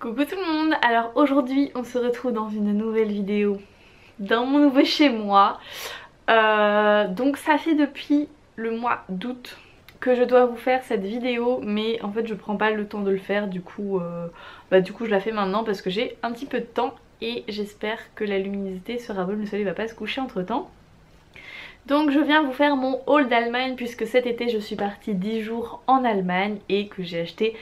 Coucou tout le monde, alors aujourd'hui on se retrouve dans une nouvelle vidéo dans mon nouveau chez moi. Donc ça fait depuis le mois d'août que je dois vous faire cette vidéo, mais en fait je prends pas le temps de le faire, du coup je la fais maintenant parce que j'ai un petit peu de temps et j'espère que la luminosité sera bonne, le soleil va pas se coucher entre temps. Donc je viens vous faire mon haul d'Allemagne puisque cet été je suis partie 10 jours en Allemagne et que j'ai acheté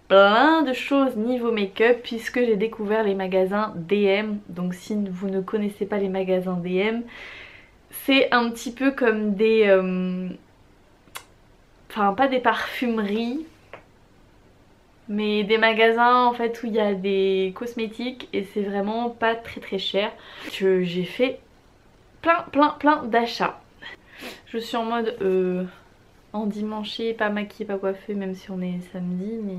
plein de choses niveau make-up puisque j'ai découvert les magasins DM. Donc si vous ne connaissez pas les magasins DM, c'est un petit peu comme des... Enfin pas des parfumeries, mais des magasins en fait où il y a des cosmétiques et c'est vraiment pas très cher. Que j'ai fait plein d'achats. Je suis en mode endimanchée, pas maquillée, pas coiffée, même si on est samedi, mais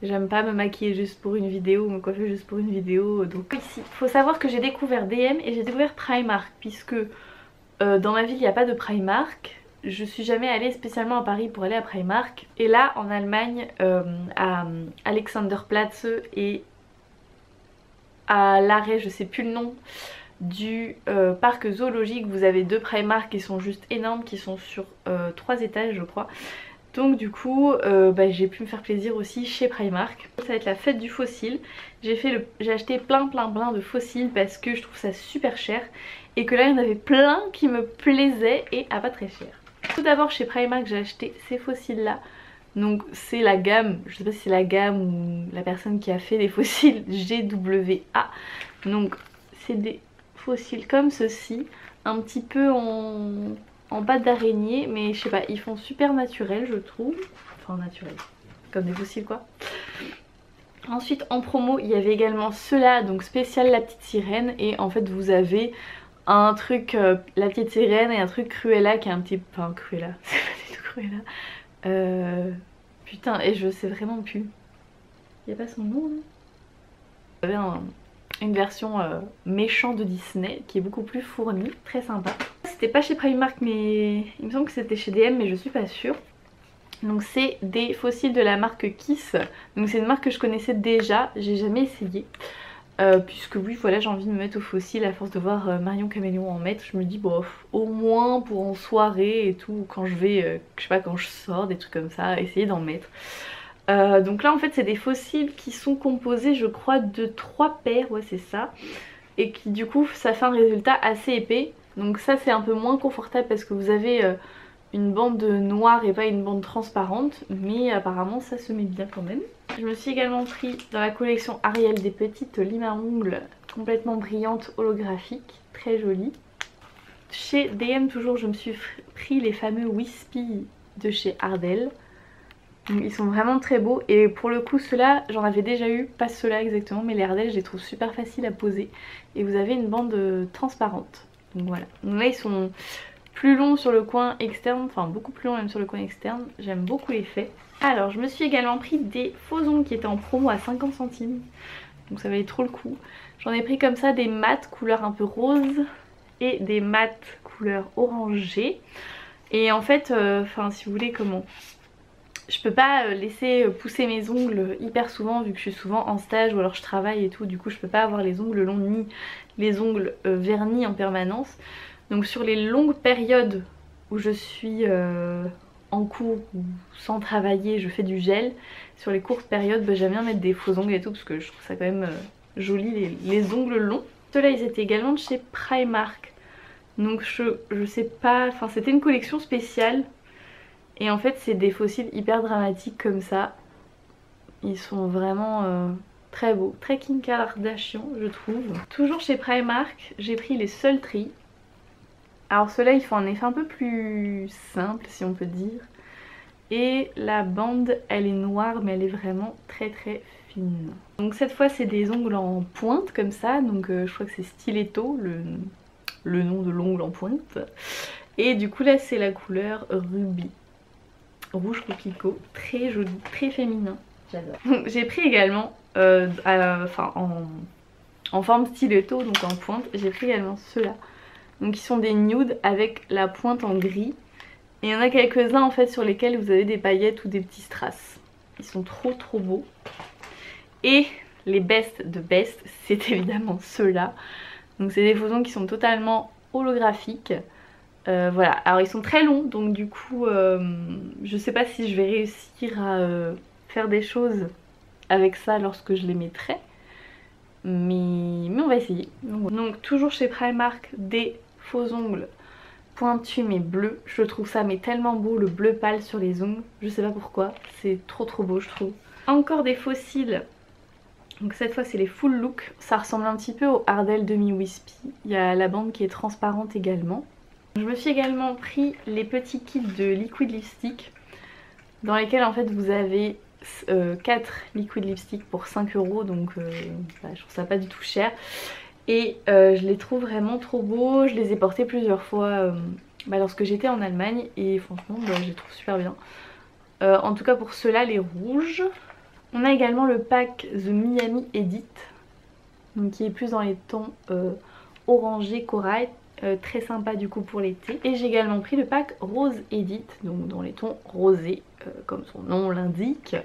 j'aime pas me maquiller juste pour une vidéo ou me coiffer juste pour une vidéo. Donc ici, faut savoir que j'ai découvert DM et j'ai découvert Primark puisque dans ma ville il n'y a pas de Primark. Je suis jamais allée spécialement à Paris pour aller à Primark. Et là en Allemagne, à Alexanderplatz et à l'arrêt, je sais plus le nom, du parc zoologique, vous avez deux Primark qui sont juste énormes, qui sont sur 3 étages je crois. Donc du coup j'ai pu me faire plaisir aussi chez Primark. Ça va être la fête du fossile. J'ai acheté plein de fossiles parce que je trouve ça super cher et que là il y en avait plein qui me plaisaient et à pas très cher. Tout d'abord chez Primark j'ai acheté ces fossiles là. Donc c'est la gamme, je sais pas si c'est la gamme ou la personne qui a fait les fossiles GWA. Donc c'est des fossiles comme ceci, un petit peu en pâte d'araignée, mais je sais pas, ils font super naturel je trouve. Enfin naturel, comme des fossiles quoi. Ensuite en promo il y avait également ceux-là, donc spécial la petite sirène, et en fait vous avez un truc la petite sirène et un truc Cruella qui est un petit... Enfin Cruella, c'est pas du tout Cruella. Putain, et je sais vraiment plus. Il n'y a pas son nom hein. Vous avez une version méchant de Disney qui est beaucoup plus fournie, très sympa. C'était pas chez Primark mais il me semble que c'était chez DM mais je suis pas sûre. Donc c'est des fossiles de la marque Kiss. Donc c'est une marque que je connaissais déjà, j'ai jamais essayé. Puisque oui voilà, j'ai envie de me mettre aux fossiles à force de voir Marion Caméléon en mettre. Je me dis bon au moins pour en soirée et tout, quand je vais, je sais pas, quand je sors, des trucs comme ça, essayer d'en mettre. Donc là en fait c'est des fossiles qui sont composés je crois de 3 paires, ouais c'est ça. Et qui du coup ça fait un résultat assez épais. Donc ça c'est un peu moins confortable parce que vous avez une bande noire et pas une bande transparente. Mais apparemment ça se met bien quand même. Je me suis également pris dans la collection Ariel des petites limes à ongles complètement brillantes holographiques, très jolies. Chez DM toujours je me suis pris les fameux Wispy de chez Ardell. Ils sont vraiment très beaux et pour le coup ceux-là j'en avais déjà eu, pas ceux-là exactement mais les Ardell je les trouve super faciles à poser et vous avez une bande transparente. Donc voilà, donc là ils sont plus longs sur le coin externe, enfin beaucoup plus longs même sur le coin externe, j'aime beaucoup l'effet. Alors je me suis également pris des faux ongles qui étaient en promo à 50 centimes, donc ça valait trop le coup. J'en ai pris comme ça des mats couleur un peu rose et des mats couleur orangée. Et en fait, si vous voulez comment... Je peux pas laisser pousser mes ongles hyper souvent vu que je suis souvent en stage ou alors je travaille et tout, du coup je peux pas avoir les ongles longs ni les ongles vernis en permanence. Donc sur les longues périodes où je suis en cours ou sans travailler, je fais du gel. Sur les courtes périodes j'aime bien mettre des faux ongles et tout parce que je trouve ça quand même joli les ongles longs. Ceux-là ils étaient également de chez Primark. Donc je sais pas, enfin c'était une collection spéciale. Et en fait c'est des fossiles hyper dramatiques comme ça. Ils sont vraiment très beaux, très Kim Kardashian je trouve. Toujours chez Primark j'ai pris les Sultry. Alors ceux-là ils font un effet un peu plus simple si on peut dire. Et la bande elle est noire mais elle est vraiment très fine. Donc cette fois c'est des ongles en pointe comme ça. Donc je crois que c'est Stiletto le nom de l'ongle en pointe. Et du coup là c'est la couleur Ruby. Rouge coquelicot, très joli, très féminin, j'adore. J'ai pris également en forme stiletto, donc en pointe, j'ai pris également ceux-là. Donc ils sont des nudes avec la pointe en gris. Et il y en a quelques-uns en fait sur lesquels vous avez des paillettes ou des petits strass. Ils sont trop beaux. Et les best de best, c'est évidemment ceux-là. Donc c'est des photons qui sont totalement holographiques. Voilà, alors ils sont très longs, donc du coup je sais pas si je vais réussir à faire des choses avec ça lorsque je les mettrai. Mais on va essayer. Donc toujours chez Primark, des faux ongles pointus mais bleus. Je trouve ça mais tellement beau, le bleu pâle sur les ongles. Je sais pas pourquoi, c'est trop beau je trouve. Encore des faux cils. Donc cette fois c'est les full look. Ça ressemble un petit peu au Ardell Demi Wispy. Il y a la bande qui est transparente également. Je me suis également pris les petits kits de liquid lipstick dans lesquels en fait vous avez 4 liquid lipstick pour 5 €, donc bah, je trouve ça pas du tout cher. Et je les trouve vraiment trop beaux, je les ai portés plusieurs fois lorsque j'étais en Allemagne et franchement bah, je les trouve super bien. En tout cas pour ceux-là, les rouges. On a également le pack The Miami Edit, donc qui est plus dans les tons orangé corail. Très sympa du coup pour l'été. Et j'ai également pris le pack Rose Edit, donc dans les tons rosés, comme son nom l'indique.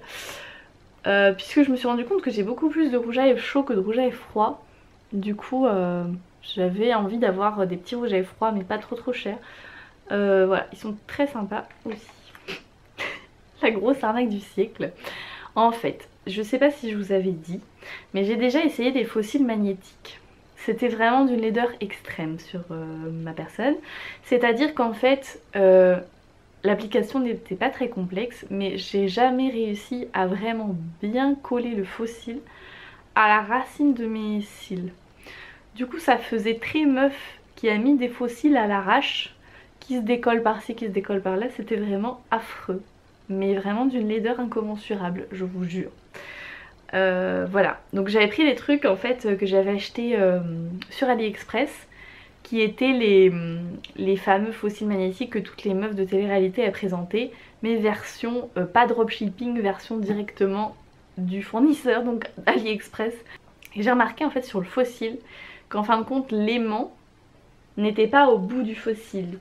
Puisque je me suis rendu compte que j'ai beaucoup plus de rouge à lèvres chaud que de rouge à lèvres froid. Du coup j'avais envie d'avoir des petits rouges à lèvres froids mais pas trop chers. Voilà, ils sont très sympas aussi. La grosse arnaque du siècle. En fait, je sais pas si je vous avais dit, mais j'ai déjà essayé des faux cils magnétiques. C'était vraiment d'une laideur extrême sur ma personne. C'est-à-dire qu'en fait, l'application n'était pas très complexe, mais j'ai jamais réussi à vraiment bien coller le faux cil à la racine de mes cils. Du coup, ça faisait très meuf qui a mis des faux cils à l'arrache, qui se décollent par-ci, qui se décollent par-là. C'était vraiment affreux, mais vraiment d'une laideur incommensurable, je vous jure. Voilà, donc j'avais pris des trucs en fait que j'avais acheté sur AliExpress, qui étaient les fameux faux cils magnétiques que toutes les meufs de télé-réalité a présenté, mais version pas dropshipping, version directement du fournisseur, donc AliExpress. Et j'ai remarqué en fait sur le faux cil qu'en fin de compte l'aimant n'était pas au bout du faux cil,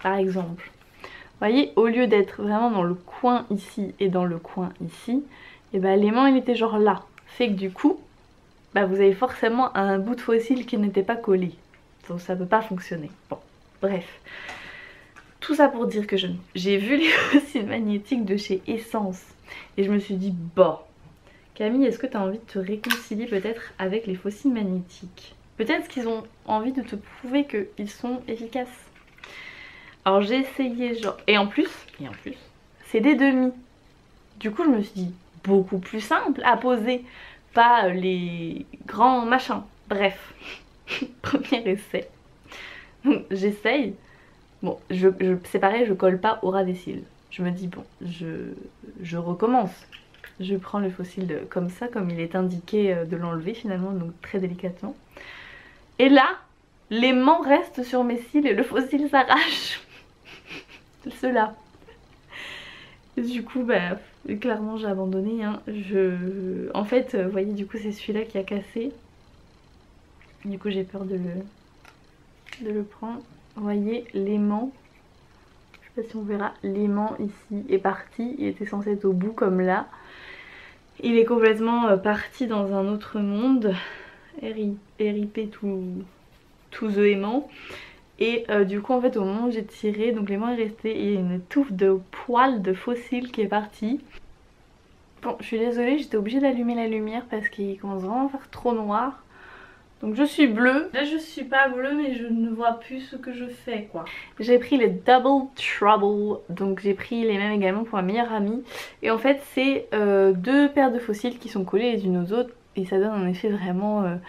par exemple. Vous voyez, au lieu d'être vraiment dans le coin ici et dans le coin ici, et bah l'aimant il était genre là. Fait que du coup, bah vous avez forcément un bout de faux cil qui n'était pas collé. Donc ça peut pas fonctionner. Bon, bref. Tout ça pour dire que j'ai vu les faux cils magnétiques de chez Essence. Et je me suis dit, bon, Camille, est-ce que tu as envie de te réconcilier peut-être avec les faux cils magnétiques? Peut-être qu'ils ont envie de te prouver qu'ils sont efficaces. Alors j'ai essayé genre... Et en plus, c'est des demi. Du coup je me suis dit, beaucoup plus simple à poser, pas les grands machins. Bref, premier essai. Donc j'essaye. Bon, c'est pareil, je colle pas au ras des cils. Je me dis bon, je recommence. Je prends le faux cil comme ça, comme il est indiqué de l'enlever finalement, donc très délicatement. Et là, l'aimant reste sur mes cils et le faux cil s'arrache. Ceux-là. Du coup, bah, clairement j'ai abandonné. Hein. En fait, vous voyez, du coup c'est celui-là qui a cassé. Du coup j'ai peur de le prendre. Vous voyez, l'aimant, je sais pas si on verra, l'aimant ici est parti. Il était censé être au bout comme là. Il est complètement parti dans un autre monde. RIP tout the aimant. Et du coup en fait au moment où j'ai tiré, donc l'aimant est resté et il y a une touffe de poils de faux cils qui est partie. Bon, je suis désolée, j'étais obligée d'allumer la lumière parce qu'il commence vraiment à faire trop noir. Donc je suis bleue. Là je suis pas bleue mais je ne vois plus ce que je fais quoi. J'ai pris les Double Trouble, donc j'ai pris les mêmes également pour ma meilleure amie. Et en fait c'est deux paires de faux cils qui sont collées les unes aux autres et ça donne un effet vraiment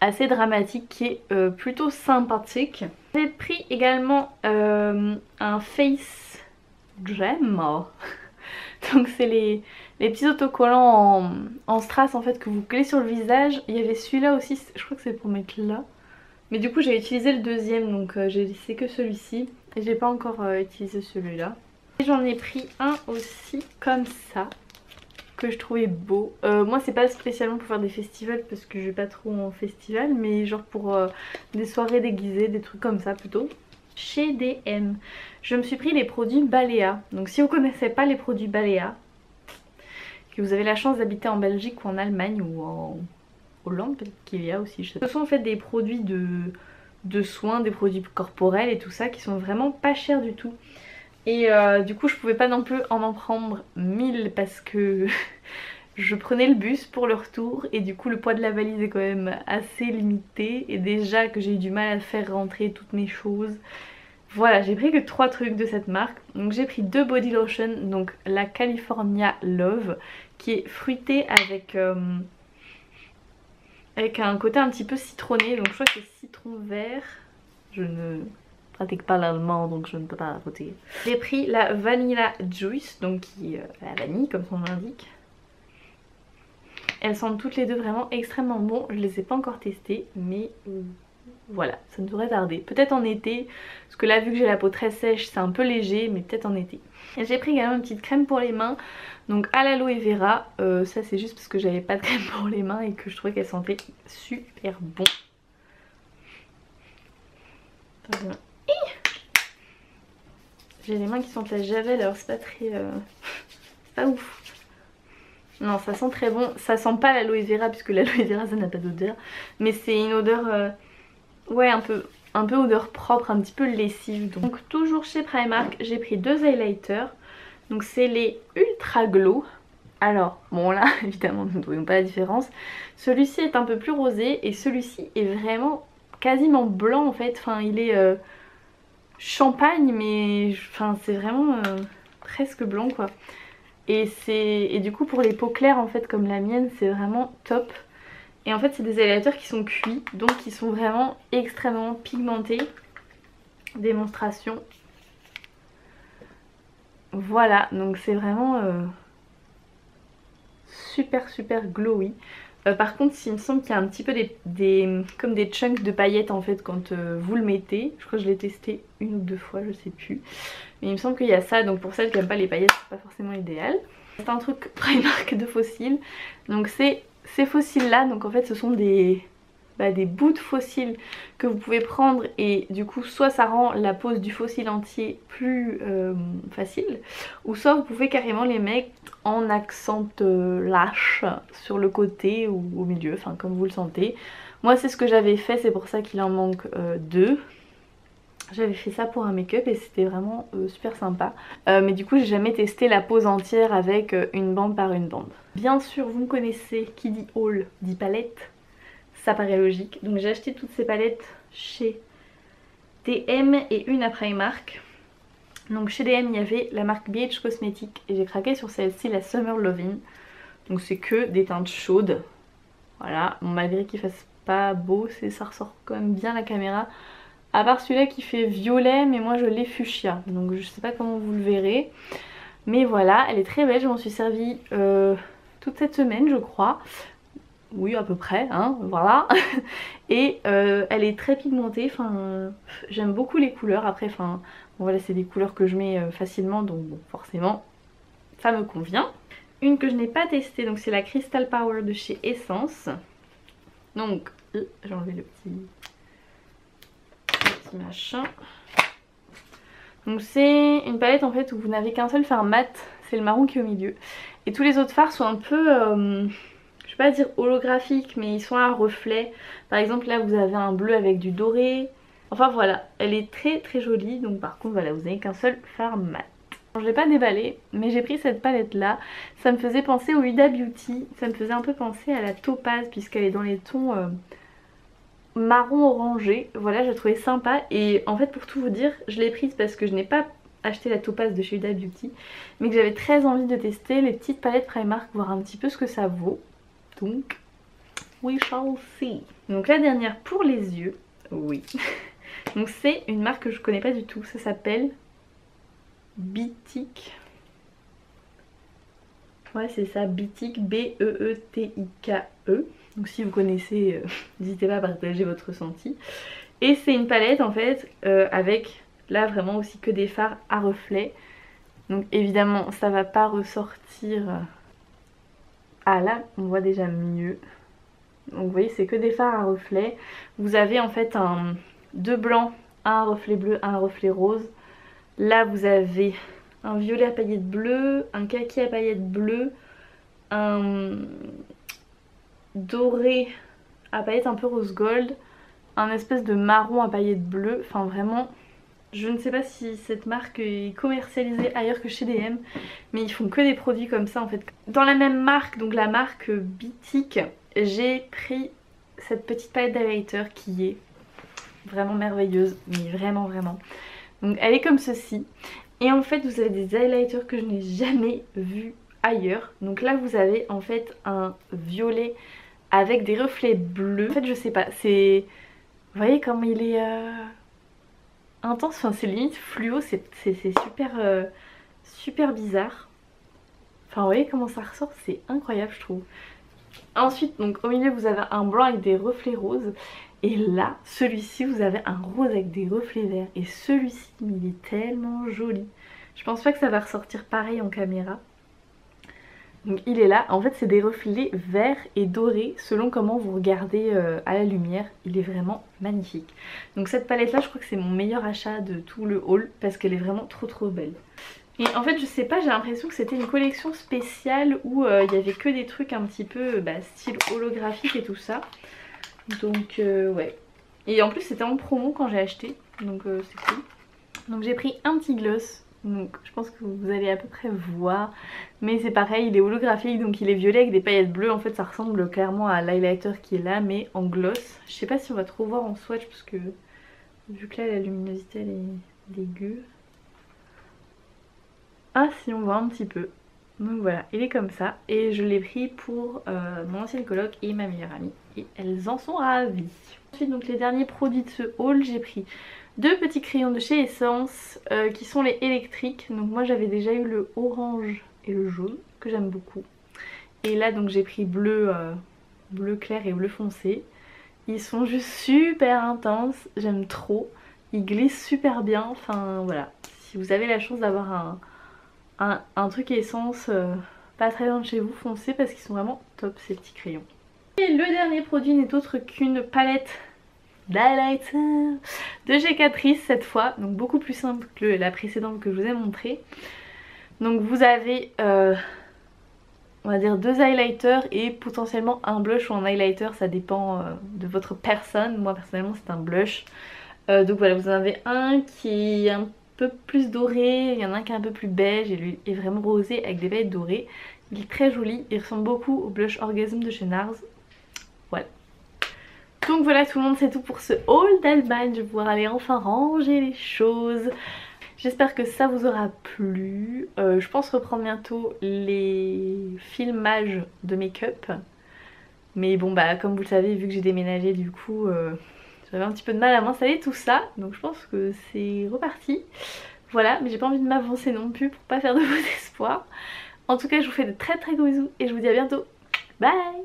assez dramatique qui est plutôt sympathique. J'ai pris également un Face Gem. Donc c'est les petits autocollants en strass en fait que vous collez sur le visage. Il y avait celui-là aussi, je crois que c'est pour mettre là. Mais du coup j'ai utilisé le deuxième, donc j'ai laissé que celui-ci. Et j'ai pas encore utilisé celui-là. Et j'en ai pris un aussi comme ça, que je trouvais beau. Moi c'est pas spécialement pour faire des festivals parce que je vais pas trop en festival, mais genre pour des soirées déguisées, des trucs comme ça plutôt. Chez DM, je me suis pris les produits Balea. Donc si vous connaissez pas les produits Balea, que vous avez la chance d'habiter en Belgique ou en Allemagne ou Hollande peut-être qu'il y a aussi, je sais pas. Ce sont en fait des produits de soins, des produits corporels et tout ça qui sont vraiment pas chers du tout. Et du coup je pouvais pas non plus en prendre 1000 parce que je prenais le bus pour le retour et du coup le poids de la valise est quand même assez limité et déjà que j'ai eu du mal à faire rentrer toutes mes choses. Voilà, j'ai pris que 3 trucs de cette marque. Donc j'ai pris 2 body lotion, donc la California Love qui est fruitée avec un côté un petit peu citronné, donc je crois que c'est citron vert. Je ne pratique pas l'allemand donc je ne peux pas voter. J'ai pris la Vanilla Juice, donc qui est la vanille comme son nom l'indique. Elles sentent toutes les deux vraiment extrêmement bon, je les ai pas encore testées mais voilà, ça ne devrait tarder. Peut-être en été, parce que là vu que j'ai la peau très sèche c'est un peu léger, mais peut-être en été. Et j'ai pris également une petite crème pour les mains, donc à l'aloe vera. Ça c'est juste parce que j'avais pas de crème pour les mains et que je trouvais qu'elle sentait super bon. J'ai les mains qui sentent la javel, alors c'est pas très... c'est pas ouf. Non, ça sent très bon. Ça sent pas l'aloe vera puisque l'aloe vera ça n'a pas d'odeur, mais c'est une odeur... ouais, un peu odeur propre, un petit peu lessive. Donc toujours chez Primark, j'ai pris 2 highlighters. Donc c'est les Ultra Glow. Alors bon là évidemment nous ne voyons pas la différence. Celui-ci est un peu plus rosé et celui-ci est vraiment quasiment blanc en fait. Enfin il est champagne mais enfin c'est vraiment presque blanc quoi. Et du coup pour les peaux claires en fait comme la mienne c'est vraiment top. Et en fait c'est des highlighters qui sont cuits, donc qui sont vraiment extrêmement pigmentés. Démonstration. Voilà, donc c'est vraiment super glowy. Par contre il me semble qu'il y a un petit peu comme des chunks de paillettes en fait quand vous le mettez. Je crois que je l'ai testé 1 ou 2 fois, je sais plus. Mais il me semble qu'il y a ça, donc pour celles qui n'aiment pas les paillettes c'est pas forcément idéal. C'est un truc Primark de fossiles. Donc c'est ces fossiles là, donc en fait ce sont des bouts de fossiles que vous pouvez prendre et du coup soit ça rend la pose du fossile entier plus facile, ou soit vous pouvez carrément les mettre en accent lâche sur le côté ou au milieu, enfin comme vous le sentez. Moi c'est ce que j'avais fait, c'est pour ça qu'il en manque 2. J'avais fait ça pour un make-up et c'était vraiment super sympa. Mais du coup j'ai jamais testé la pose entière avec une bande par une bande. Bien sûr vous me connaissez, qui dit haul dit palette. Ça paraît logique. Donc j'ai acheté toutes ces palettes chez DM et une à Primark. Donc chez DM il y avait la marque BH Cosmetics et j'ai craqué sur celle-ci, la Summer Lovin'. Donc c'est que des teintes chaudes. Voilà, bon, malgré qu'il fasse pas beau, ça ressort quand même bien la caméra. À part celui-là qui fait violet, mais moi je l'ai fuchsia. Donc je sais pas comment vous le verrez. Mais voilà, elle est très belle, je m'en suis servie toute cette semaine je crois. Oui à peu près, hein, voilà. Et elle est très pigmentée, enfin j'aime beaucoup les couleurs. Après, enfin bon, voilà c'est des couleurs que je mets facilement, donc bon, forcément ça me convient. Une que je n'ai pas testée, donc c'est la Crystal Power de chez Essence. Donc j'ai enlevé le petit machin. Donc c'est une palette en fait où vous n'avez qu'un seul fard mat, c'est le marron qui est au milieu. Et tous les autres fards sont un peu, je vais pas dire holographiques, mais ils sont à reflet. Par exemple là vous avez un bleu avec du doré. Enfin voilà, elle est très jolie. Donc par contre voilà, vous n'avez qu'un seul fard mat. Je l'ai pas déballé, mais j'ai pris cette palette là. Ça me faisait penser au Huda Beauty. Ça me faisait un peu penser à la Topaz puisqu'elle est dans les tons... marron orangé, voilà, je la trouvais sympa. Et en fait pour tout vous dire, je l'ai prise parce que je n'ai pas acheté la Topaz de chez Huda Beauty, mais que j'avais très envie de tester les petites palettes Primark, voir un petit peu ce que ça vaut. Donc we shall see. Donc la dernière pour les yeux, oui. Donc c'est une marque que je connais pas du tout, ça s'appelle Beetik. Ouais c'est ça, Beetik, B-E-E-T-I-K-E. Donc si vous connaissez, n'hésitez pas à partager votre ressenti. Et c'est une palette en fait avec là vraiment aussi que des fards à reflets. Donc évidemment ça va pas ressortir. Ah là on voit déjà mieux. Donc vous voyez c'est que des fards à reflets. Vous avez en fait deux blancs, un reflet bleu, un reflet rose. Là vous avez un violet à paillettes bleues, un kaki à paillettes bleues, un doré à paillettes un peu rose gold, un espèce de marron à paillettes bleues, enfin vraiment... Je ne sais pas si cette marque est commercialisée ailleurs que chez DM, mais ils font que des produits comme ça en fait. Dans la même marque, donc la marque Bitic, j'ai pris cette petite palette d'highlighter qui est vraiment merveilleuse, mais vraiment. Donc elle est comme ceci. Et en fait vous avez des highlighters que je n'ai jamais vus ailleurs. Donc là vous avez en fait un violet avec des reflets bleus. En fait je sais pas, c'est... Vous voyez comme il est... intense, enfin c'est limite fluo, c'est super, super bizarre. Enfin vous voyez comment ça ressort, c'est incroyable je trouve. Ensuite donc au milieu vous avez un blanc avec des reflets roses. Et là, celui-ci vous avez un rose avec des reflets verts. Et celui-ci il est tellement joli. Je pense pas que ça va ressortir pareil en caméra. Donc il est là, en fait c'est des reflets verts et dorés selon comment vous regardez à la lumière. Il est vraiment magnifique. Donc cette palette là je crois que c'est mon meilleur achat de tout le haul parce qu'elle est vraiment trop belle. Et en fait je sais pas, j'ai l'impression que c'était une collection spéciale où il y avait que des trucs un petit peu style holographique et tout ça. Donc ouais. Et en plus c'était en promo quand j'ai acheté, donc c'est cool. Donc j'ai pris un petit gloss. Donc je pense que vous allez à peu près voir. Mais c'est pareil, il est holographique, donc il est violet avec des paillettes bleues. En fait ça ressemble clairement à l'highlighter qui est là, mais en gloss. Je sais pas si on va trop voir en swatch parce que vu que là la luminosité elle est dégueu. Ah si, on voit un petit peu. Donc voilà, il est comme ça. Et je l'ai pris pour mon ancienne coloc et ma meilleure amie. Et elles en sont ravies. Ensuite donc les derniers produits de ce haul, j'ai pris deux petits crayons de chez Essence qui sont les électriques. Donc moi j'avais déjà eu le orange et le jaune que j'aime beaucoup. Et là donc j'ai pris bleu, bleu clair et bleu foncé. Ils sont juste super intenses, j'aime trop. Ils glissent super bien, enfin voilà. Si vous avez la chance d'avoir un truc Essence pas très loin de chez vous, foncez parce qu'ils sont vraiment top ces petits crayons. Et le dernier produit n'est autre qu'une palette d'highlighter de chez Catrice cette fois, donc beaucoup plus simple que la précédente que je vous ai montrée. Donc vous avez on va dire deux highlighters et potentiellement un blush ou un highlighter, ça dépend de votre personne. Moi personnellement c'est un blush. Donc voilà, vous en avez un qui est un peu plus doré, il y en a un qui est un peu plus beige et lui est vraiment rosé avec des paillettes dorées. Il est très joli, il ressemble beaucoup au blush Orgasm de chez NARS. Voilà. Donc voilà tout le monde, c'est tout pour ce haul d'Allemagne. Je vais pouvoir aller enfin ranger les choses. J'espère que ça vous aura plu. Je pense reprendre bientôt les filmages de make-up. Mais bon bah comme vous le savez, vu que j'ai déménagé du coup j'avais un petit peu de mal à m'installer tout ça. Donc je pense que c'est reparti. Voilà, mais j'ai pas envie de m'avancer non plus pour pas faire de vos espoirs. En tout cas je vous fais de très gros bisous et je vous dis à bientôt. Bye!